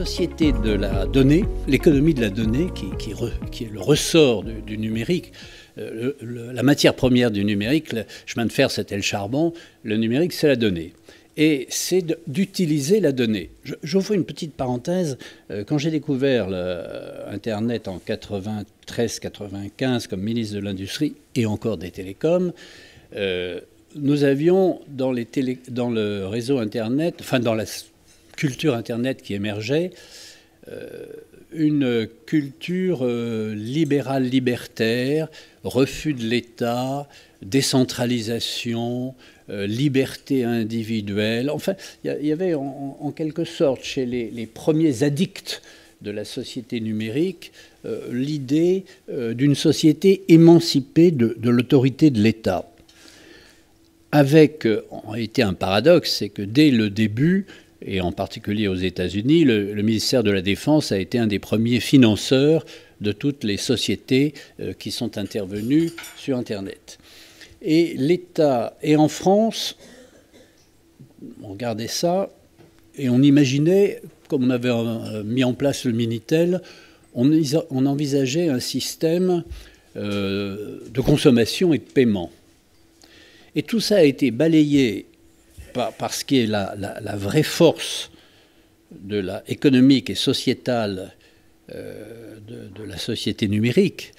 société de la donnée, l'économie de la donnée, qui est le ressort du numérique, la matière première du numérique, le chemin de fer c'était le charbon, le numérique c'est la donnée. Et c'est d'utiliser la donnée. J'ouvre une petite parenthèse. Quand j'ai découvert Internet en 93-95 comme ministre de l'Industrie et encore des télécoms, nous avions dans le réseau Internet, enfin dans la culture Internet qui émergeait, une culture libérale, libertaire, refus de l'État, décentralisation, liberté individuelle. Enfin, il y avait en quelque sorte chez les premiers addicts de la société numérique l'idée d'une société émancipée de l'autorité de l'État. Avec, en réalité, un paradoxe, c'est que dès le début, et en particulier aux États-Unis, le ministère de la Défense a été un des premiers financeurs de toutes les sociétés qui sont intervenues sur Internet. Et l'État, et en France, on regardait ça, et on imaginait, comme on avait mis en place le Minitel, on envisageait un système de consommation et de paiement. Et tout ça a été balayé par ce qui est la vraie force économique et sociétale de la société numérique.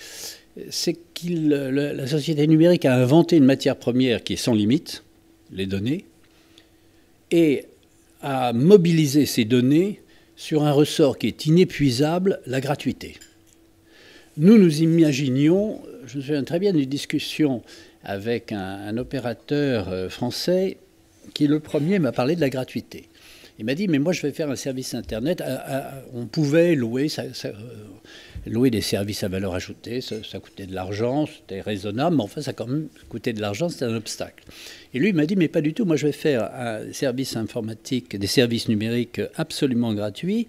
C'est que la société numérique a inventé une matière première qui est sans limite, les données, et a mobilisé ces données sur un ressort qui est inépuisable, la gratuité. Nous imaginions, je me souviens très bien d'une discussion avec un opérateur français qui, le premier, m'a parlé de la gratuité. Il m'a dit, mais moi je vais faire un service Internet, on pouvait louer des services à valeur ajoutée, ça coûtait de l'argent, c'était raisonnable, mais enfin ça a quand même coûté de l'argent, c'était un obstacle. Et lui il m'a dit, mais pas du tout, moi je vais faire un service informatique, des services numériques absolument gratuits.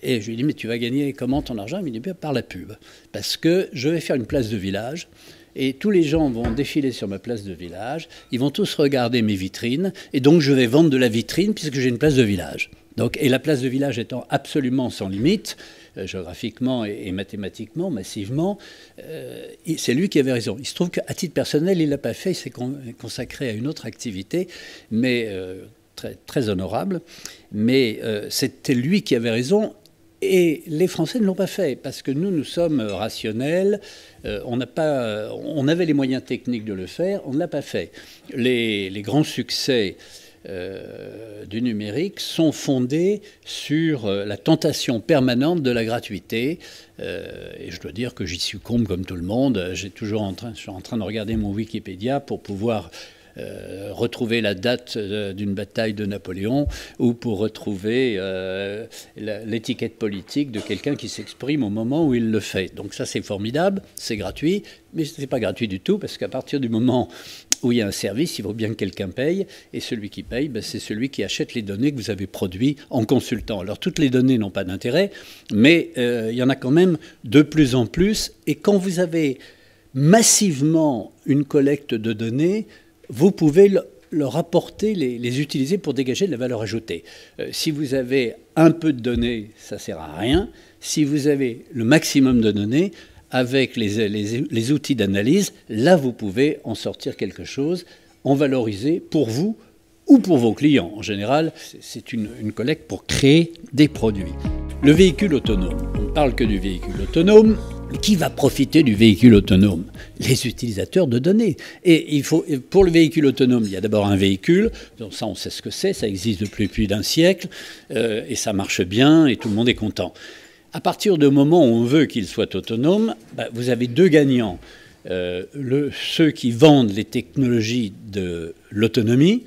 Et je lui ai dit, mais tu vas gagner comment ton argent? Il m'a dit, par la pub, parce que je vais faire une place de village, et tous les gens vont défiler sur ma place de village, ils vont tous regarder mes vitrines, et donc je vais vendre de la vitrine puisque j'ai une place de village. Donc, et la place de village étant absolument sans limite, géographiquement et mathématiquement, massivement, c'est lui qui avait raison. Il se trouve qu'à titre personnel, il ne l'a pas fait, il s'est consacré à une autre activité, mais très, très honorable, mais c'était lui qui avait raison. Et les Français ne l'ont pas fait, parce que nous sommes rationnels, on avait les moyens techniques de le faire, on ne l'a pas fait. Les grands succès du numérique sont fondés sur la tentation permanente de la gratuité. Et je dois dire que j'y succombe comme tout le monde. Je suis en train de regarder mon Wikipédia pour pouvoir retrouver la date d'une bataille de Napoléon ou pour retrouver l'étiquette politique de quelqu'un qui s'exprime au moment où il le fait. Donc ça c'est formidable, c'est gratuit, mais ce n'est pas gratuit du tout parce qu'à partir du moment où il y a un service, il faut bien que quelqu'un paye et celui qui paye, c'est celui qui achète les données que vous avez produites en consultant. Alors toutes les données n'ont pas d'intérêt, mais il y en a quand même de plus en plus et quand vous avez massivement une collecte de données, vous pouvez leur apporter, les utiliser pour dégager de la valeur ajoutée. Si vous avez un peu de données, ça ne sert à rien. Si vous avez le maximum de données, avec les outils d'analyse, là, vous pouvez en sortir quelque chose, en valoriser pour vous ou pour vos clients. En général, c'est une collecte pour créer des produits. Le véhicule autonome. On ne parle que du véhicule autonome. Mais qui va profiter du véhicule autonome? Les utilisateurs de données. Et pour le véhicule autonome, il y a d'abord un véhicule, donc ça on sait ce que c'est, ça existe depuis plus d'un siècle, et ça marche bien, et tout le monde est content. À partir du moment où on veut qu'il soit autonome, vous avez deux gagnants. Ceux qui vendent les technologies de l'autonomie,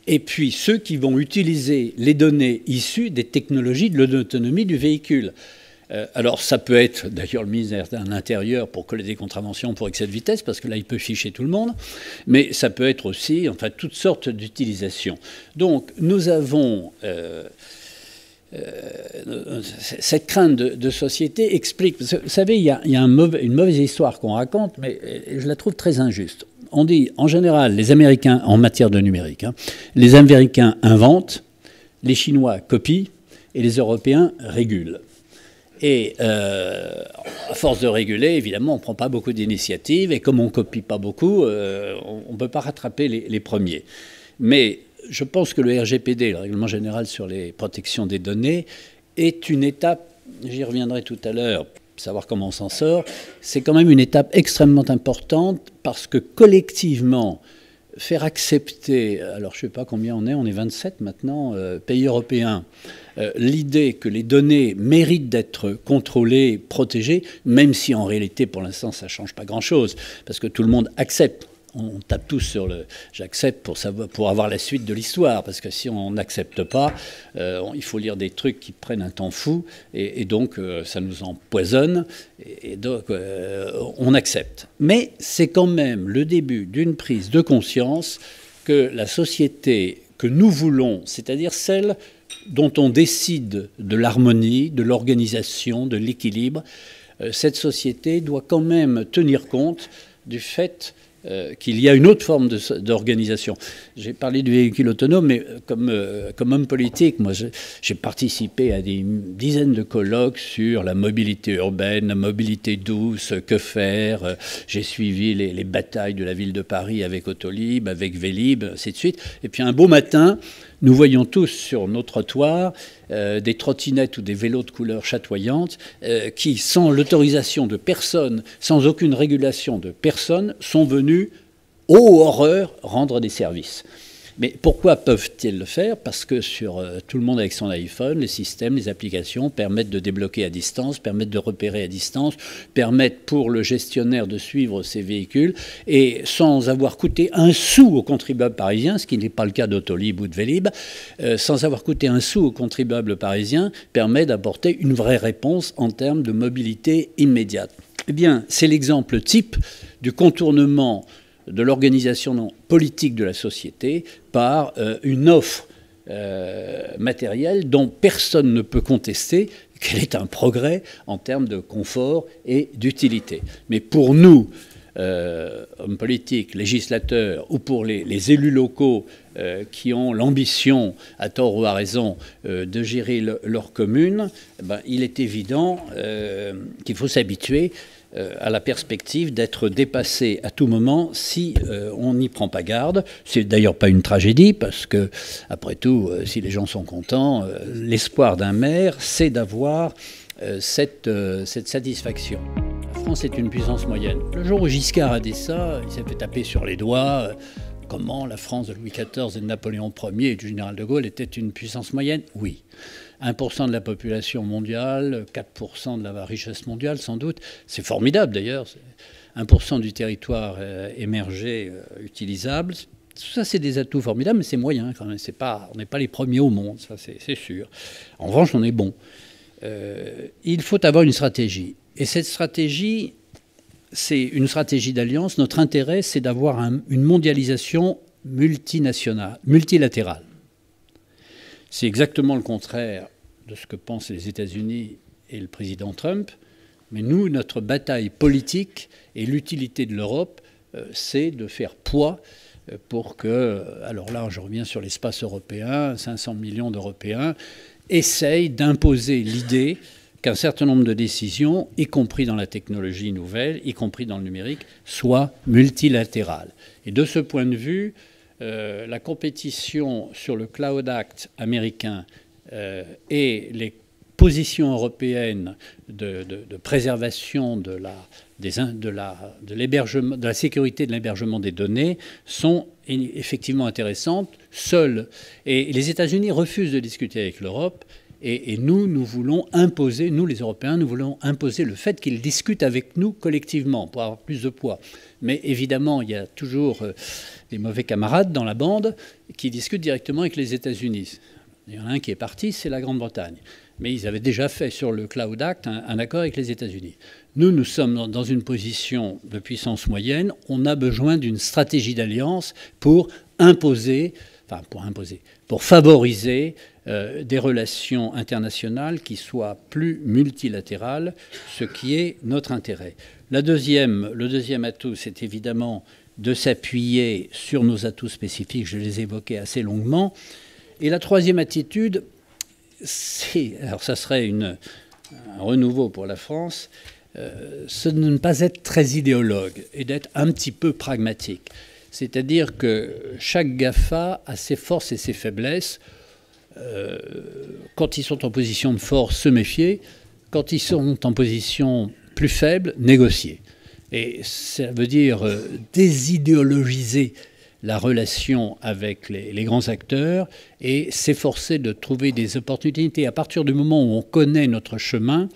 et puis ceux qui vont utiliser les données issues des technologies de l'autonomie du véhicule. Alors ça peut être d'ailleurs le ministère de l'Intérieur pour coller des contraventions pour excès de vitesse, parce que là il peut ficher tout le monde, mais ça peut être aussi toutes sortes d'utilisations. Donc nous avons cette crainte de société explique, vous savez il y a une mauvaise histoire qu'on raconte, mais je la trouve très injuste. On dit en général les Américains en matière de numérique, les Américains inventent, les Chinois copient, et les Européens régulent. Et à force de réguler, évidemment, on ne prend pas beaucoup d'initiatives, et comme on ne copie pas beaucoup, on ne peut pas rattraper les premiers. Mais je pense que le RGPD, le Règlement général sur les protections des données, est une étape, j'y reviendrai tout à l'heure, savoir comment on s'en sort, c'est quand même une étape extrêmement importante parce que collectivement, faire accepter, alors je ne sais pas combien on est 27 maintenant, pays européens, l'idée que les données méritent d'être contrôlées, protégées, même si en réalité pour l'instant ça ne change pas grand-chose, parce que tout le monde accepte. On tape tous sur le « j'accepte » pour avoir la suite de l'histoire, parce que si on n'accepte pas, il faut lire des trucs qui prennent un temps fou, et donc ça nous empoisonne, et donc on accepte. Mais c'est quand même le début d'une prise de conscience que la société que nous voulons, c'est-à-dire celle dont on décide de l'harmonie, de l'organisation, de l'équilibre, cette société doit quand même tenir compte du fait qu'il y a une autre forme d'organisation. J'ai parlé du véhicule autonome, mais comme homme politique, moi j'ai participé à des dizaines de colloques sur la mobilité urbaine, la mobilité douce, que faire. J'ai suivi les batailles de la ville de Paris avec Autolib, avec Vélib, ainsi de suite. Et puis un beau matin, nous voyons tous sur nos trottoirs des trottinettes ou des vélos de couleur chatoyante qui, sans l'autorisation de personne, sans aucune régulation de personne, sont venus, ô horreur, rendre des services. Mais pourquoi peuvent-ils le faire? Parce que sur tout le monde avec son iPhone, les systèmes, les applications permettent de débloquer à distance, permettent de repérer à distance, permettent pour le gestionnaire de suivre ses véhicules et sans avoir coûté un sou aux contribuables parisiens, ce qui n'est pas le cas d'Autolib ou de Vélib, sans avoir coûté un sou aux contribuables parisiens, permet d'apporter une vraie réponse en termes de mobilité immédiate. Eh bien, c'est l'exemple type du contournement de l'organisation politique de la société par une offre matérielle dont personne ne peut contester qu'elle est un progrès en termes de confort et d'utilité. Mais pour nous, hommes politiques, législateurs, ou pour les élus locaux qui ont l'ambition, à tort ou à raison, de gérer leur commune, il est évident qu'il faut s'habituer à la perspective d'être dépassé à tout moment si on n'y prend pas garde. C'est d'ailleurs pas une tragédie parce que, après tout, si les gens sont contents, l'espoir d'un maire, c'est d'avoir cette satisfaction. La France est une puissance moyenne. Le jour où Giscard a dit ça, il s'est fait taper sur les doigts. Comment la France de Louis XIV et de Napoléon Ier et du général de Gaulle était une puissance moyenne? Oui. 1% de la population mondiale, 4% de la richesse mondiale, sans doute. C'est formidable, d'ailleurs. 1% du territoire émergé utilisable. Tout ça, c'est des atouts formidables, mais c'est moyen quand même. On n'est pas les premiers au monde, ça, c'est sûr. En revanche, on est bon. Il faut avoir une stratégie. Et cette stratégie, c'est une stratégie d'alliance. Notre intérêt, c'est d'avoir une mondialisation multinationale, multilatérale. C'est exactement le contraire de ce que pensent les États-Unis et le président Trump. Mais nous, notre bataille politique et l'utilité de l'Europe, c'est de faire poids pour que, alors là, je reviens sur l'espace européen, 500 millions d'Européens, essayent d'imposer l'idée qu'un certain nombre de décisions, y compris dans la technologie nouvelle, y compris dans le numérique, soient multilatérales. Et de ce point de vue, la compétition sur le Cloud Act américain et les positions européennes de préservation de la sécurité de l'hébergement des données sont effectivement intéressantes, seules. Et les États-Unis refusent de discuter avec l'Europe. Et nous voulons imposer, nous les Européens, nous voulons imposer le fait qu'ils discutent avec nous collectivement pour avoir plus de poids. Mais évidemment, il y a toujours des mauvais camarades dans la bande qui discutent directement avec les États-Unis. Il y en a un qui est parti, c'est la Grande-Bretagne. Mais ils avaient déjà fait sur le Cloud Act un accord avec les États-Unis. Nous sommes dans une position de puissance moyenne. On a besoin d'une stratégie d'alliance pour favoriser des relations internationales qui soient plus multilatérales, ce qui est notre intérêt. Le deuxième atout, c'est évidemment de s'appuyer sur nos atouts spécifiques, je les évoquais assez longuement. Et la troisième attitude, alors ça serait un renouveau pour la France, c'est de ne pas être très idéologue et d'être un petit peu pragmatique. C'est-à-dire que chaque GAFA a ses forces et ses faiblesses. Quand ils sont en position de force, se méfier. Quand ils sont en position plus faible, négocier. Et ça veut dire désidéologiser la relation avec les grands acteurs et s'efforcer de trouver des opportunités. À partir du moment où on connaît notre chemin,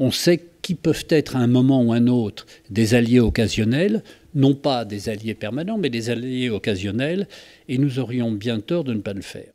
on sait qui peuvent être à un moment ou un autre des alliés occasionnels, non pas des alliés permanents, mais des alliés occasionnels, et nous aurions bien tort de ne pas le faire.